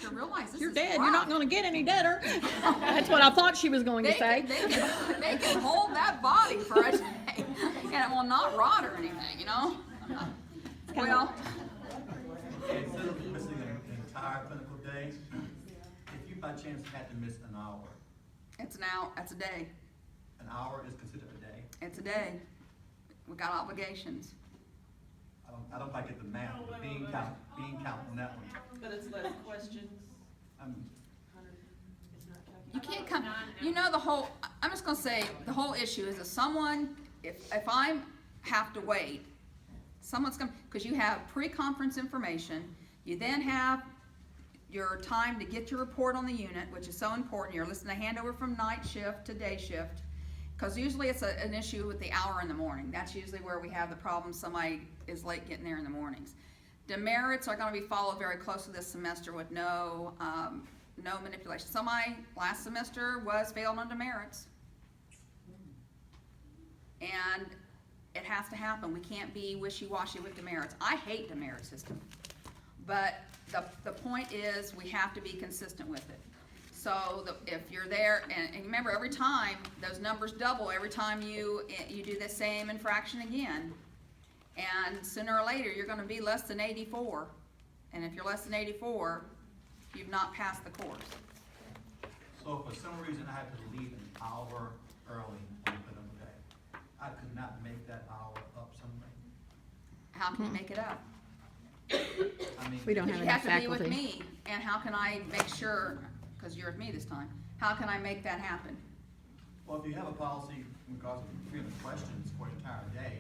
to realize this You're is dead. rough. You're not going to get any deader. That's what I thought she was going to say. They can hold that body for a day, and it will not rot or anything, you know? Well, Instead of missing an entire clinical day, if you by chance had to miss an hour, it's a day. an hour is considered a day. It's a day. We got obligations. I don't quite get the math, but being count on that one. But it's less questions. It's not You can't come, you know, I'm just gonna say, the whole issue is if I have to wait, someone's gonna, because you have pre-conference information, you then have your time to get your report on the unit, which is so important. You're listening to handover from night shift to day shift, because usually it's an issue with the hour in the morning. That's usually where we have the problem. Somebody is late getting there in the mornings. Demerits are going to be followed very closely this semester with no manipulation. Somebody last semester failed on demerits, and it has to happen. We can't be wishy-washy with demerits. I hate demerit system, but the point is we have to be consistent with it. So if you're there, and remember, every time those numbers double every time you do the same infraction again, and sooner or later you're going to be less than 84, and if you're less than 84, you've not passed the course. So if for some reason I had to leave an hour early on the clinical day, I could not make that hour up somewhere. How can you make it up? I mean, We don't You have have enough to be with faculty. me, and how can I make sure, because you're with me this time, how can I make that happen? well, if you have a policy in regards to 300 questions for an entire day,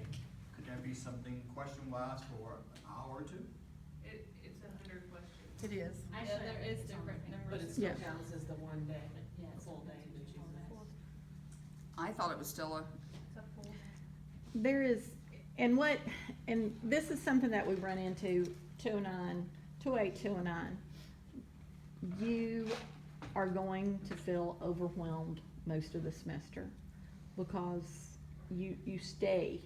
could there be something question-wise for an hour or two? It's 100 questions. It is. Yeah, there is different But numbers. it still Yeah. counts as the one day, the full day that you missed. I thought it was still There is, and this is something that we run into 209, 208, 209. You are going to feel overwhelmed most of the semester because you stay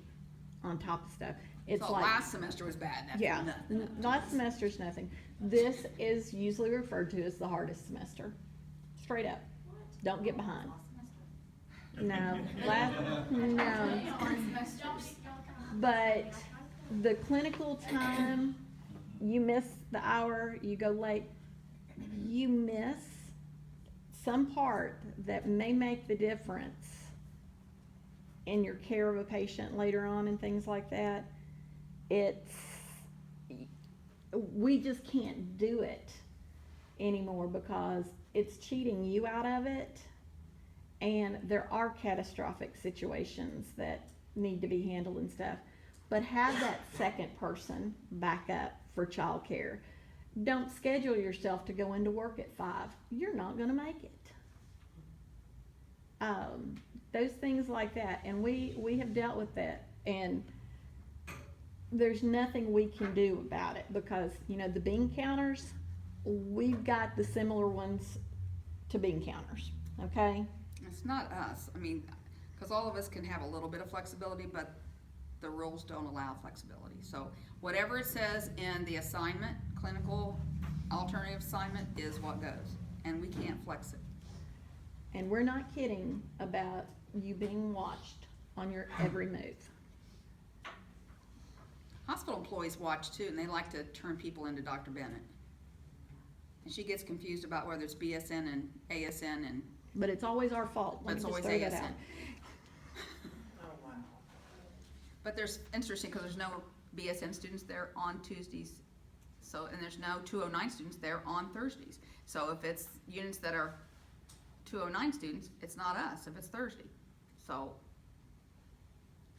on top of stuff. It's so like, last semester was bad. That's yeah, nothing. last semester's nothing. This is usually referred to as the hardest semester. Straight up. Don't get behind. No, no. But the clinical time, you miss the hour, you go late, you miss some part that may make the difference in your care of a patient later on and things like that. We just can't do it anymore because it's cheating you out of it. And there are catastrophic situations that need to be handled and stuff. But have that second person back up for childcare. Don't schedule yourself to go into work at 5. You're not gonna make it. Those things like that, and we have dealt with that, and there's nothing we can do about it because, you know, the bean counters, we've got the similar ones to bean counters, okay? It's not us. I mean, because all of us can have a little bit of flexibility, but the rules don't allow flexibility. So whatever it says in the assignment, clinical alternative assignment, is what goes, and we can't flex it. And we're not kidding about you being watched on your every move. Hospital employees watch too, and they like to turn people into Dr. Bennett. And she gets confused about whether it's BSN and ASN, and But it's always our fault. but Let it's me just always throw that ASN. out. Oh, wow. But there's interesting because there's no BSN students there on Tuesdays. So, and there's no 209 students there on Thursdays. So if it's units that are 209 students, it's not us if it's Thursday. So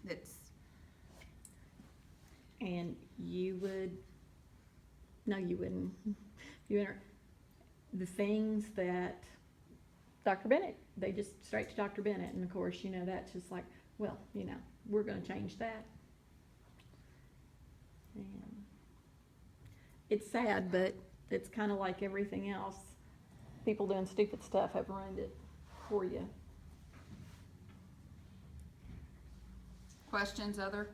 it's, And you wouldn't. The things that Dr. Bennett, they just straight to Dr. Bennett, and of course, you know, that's just like, well, you know, we're gonna change that. And it's sad, but it's kinda like everything else. People doing stupid stuff have ruined it for you. questions, other?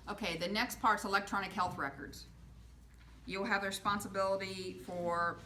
Okay, the next part's electronic health records. you'll have the responsibility for